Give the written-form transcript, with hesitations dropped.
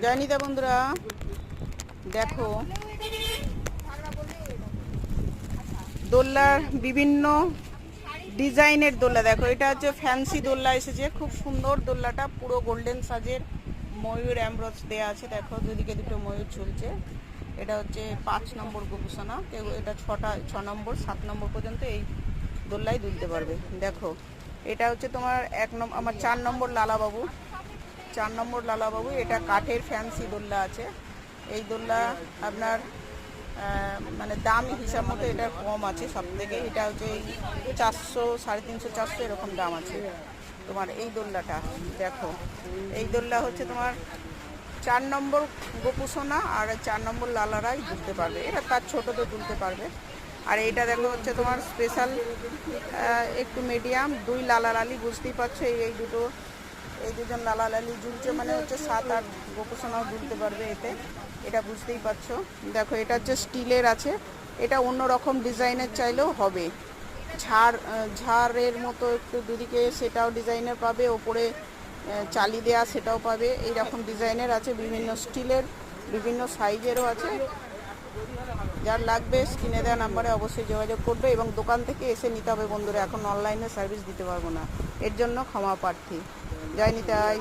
জয়নিতা বন্ধুরা দেখো দোলনার বিভিন্ন ডিজাইনের দোলনা। দেখো এটা হচ্ছে ফ্যান্সি দোলনা এসেছে, খুব সুন্দর দোলনাটা, পুরো গোল্ডেন সাজের ময়ূর এমব্রজ দেওয়া আছে। দেখো দুদিকে দুটো ময়ূর ঝুলছে। এটা হচ্ছে 5 নম্বর গোপুসোনা, কেউ এটা 6 নম্বর 7 নম্বর পর্যন্ত এই দোলনায় দুলতে পারবে। দেখো এটা হচ্ছে তোমার আমার 4 নম্বর লালাবাবু, 4 নম্বর লালাবাবু। এটা কাঠের ফ্যান্সি দোলনা আছে। এই দোলনা আপনার মানে দাম হিসাব মতো এটা কম আছে সব থেকে। এটা হচ্ছে 400, 350, 400 এরকম দাম আছে তোমার এই দোলনাটা। দেখো এই দোলনা হচ্ছে তোমার 4 নম্বর গোপুসোনা আর 4 নম্বর লালারাই দুলতে পারবে, এটা তার ছোটোদের তুলতে পারবে। আর এইটা দেখো হচ্ছে তোমার স্পেশাল একটু মিডিয়াম 2 লালা লালি, বুঝতেই পারছো এই দুজন লালা লালি ঝুলছে মানে হচ্ছে 7-8 গোপুসোনাও দুলতে পারবে এতে, এটা বুঝতেই পারছো। দেখো এটা হচ্ছে স্টিলের আছে, এটা অন্য রকম ডিজাইনের চাইলেও হবে। ঝাড়ের মতো একটু দুদিকে সেটাও ডিজাইনের পাবে, ওপরে চালি দেয়া সেটাও পাবে। এইরকম ডিজাইনের আছে, বিভিন্ন স্টিলের বিভিন্ন সাইজেরও আছে। যার লাগবে স্ক্রিনে দেওয়া নাম্বারে অবশ্যই যোগাযোগ করবে এবং দোকান থেকে এসে নিতে হবে বন্ধুরা। এখন অনলাইনে সার্ভিস দিতে পারবো না, এর জন্য ক্ষমা প্রার্থী। জয় নিতাই।